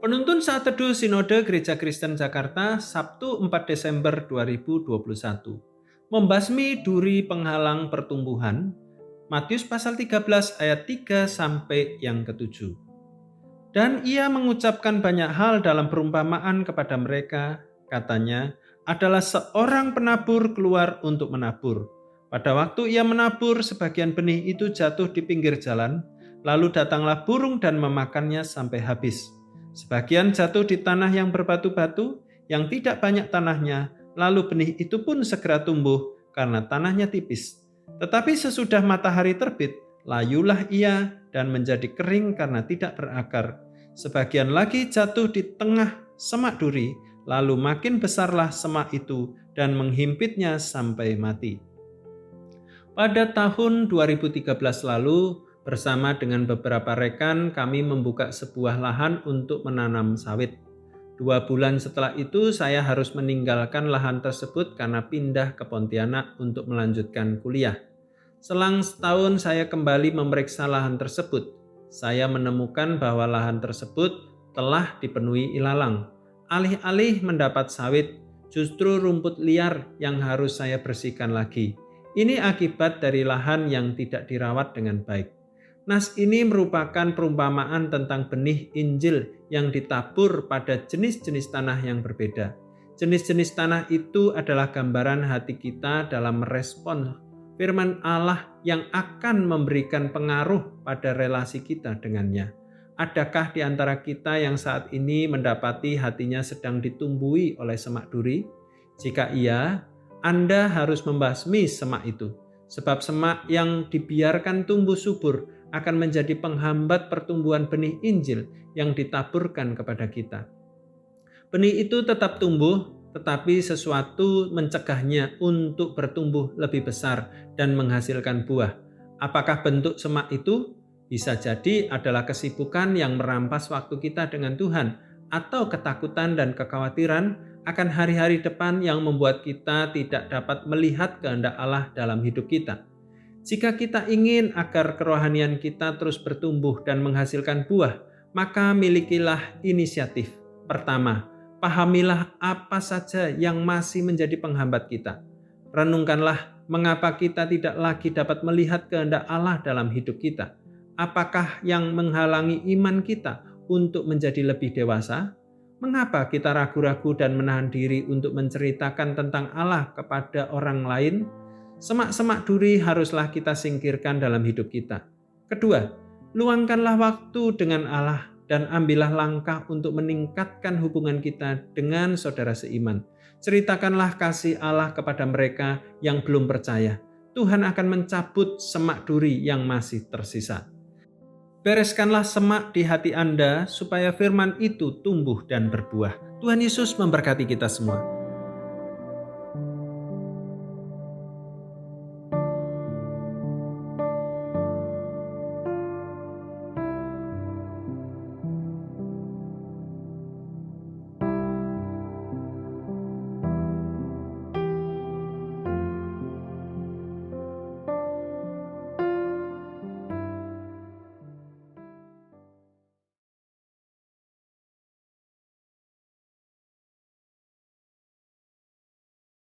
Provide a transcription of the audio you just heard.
Penuntun Saat Teduh Sinode Gereja Kristen Jakarta, Sabtu 4 Desember 2021. Membasmi duri penghalang pertumbuhan, Matius pasal 13 ayat 3 sampai yang ke-7. Dan ia mengucapkan banyak hal dalam perumpamaan kepada mereka, katanya, adalah seorang penabur keluar untuk menabur. Pada waktu ia menabur, sebagian benih itu jatuh di pinggir jalan, lalu datanglah burung dan memakannya sampai habis. Sebagian jatuh di tanah yang berbatu-batu, yang tidak banyak tanahnya, lalu benih itu pun segera tumbuh karena tanahnya tipis. Tetapi sesudah matahari terbit, layulah ia dan menjadi kering karena tidak berakar. Sebagian lagi jatuh di tengah semak duri, lalu makin besarlah semak itu dan menghimpitnya sampai mati. Pada tahun 2013 lalu, bersama dengan beberapa rekan, kami membuka sebuah lahan untuk menanam sawit. 2 bulan setelah itu, saya harus meninggalkan lahan tersebut karena pindah ke Pontianak untuk melanjutkan kuliah. Selang setahun, saya kembali memeriksa lahan tersebut. Saya menemukan bahwa lahan tersebut telah dipenuhi ilalang. Alih-alih mendapat sawit, justru rumput liar yang harus saya bersihkan lagi. Ini akibat dari lahan yang tidak dirawat dengan baik. Nas ini merupakan perumpamaan tentang benih Injil yang ditabur pada jenis-jenis tanah yang berbeda. Jenis-jenis tanah itu adalah gambaran hati kita dalam merespon firman Allah yang akan memberikan pengaruh pada relasi kita dengannya. Adakah di antara kita yang saat ini mendapati hatinya sedang ditumbuhi oleh semak duri? Jika iya, Anda harus membasmi semak itu. Sebab semak yang dibiarkan tumbuh subur akan menjadi penghambat pertumbuhan benih Injil yang ditaburkan kepada kita. Benih itu tetap tumbuh, tetapi sesuatu mencegahnya untuk bertumbuh lebih besar dan menghasilkan buah. Apakah bentuk semak itu? Bisa jadi adalah kesibukan yang merampas waktu kita dengan Tuhan, atau ketakutan dan kekhawatiran akan hari-hari depan yang membuat kita tidak dapat melihat kehendak Allah dalam hidup kita. Jika kita ingin agar kerohanian kita terus bertumbuh dan menghasilkan buah, maka milikilah inisiatif. Pertama, pahamilah apa saja yang masih menjadi penghambat kita. Renungkanlah mengapa kita tidak lagi dapat melihat kehendak Allah dalam hidup kita. Apakah yang menghalangi iman kita untuk menjadi lebih dewasa? Mengapa kita ragu-ragu dan menahan diri untuk menceritakan tentang Allah kepada orang lain? Semak-semak duri haruslah kita singkirkan dalam hidup kita. Kedua, luangkanlah waktu dengan Allah dan ambillah langkah untuk meningkatkan hubungan kita dengan saudara seiman. Ceritakanlah kasih Allah kepada mereka yang belum percaya. Tuhan akan mencabut semak duri yang masih tersisa. Bereskanlah semak di hati Anda supaya firman itu tumbuh dan berbuah. Tuhan Yesus memberkati kita semua.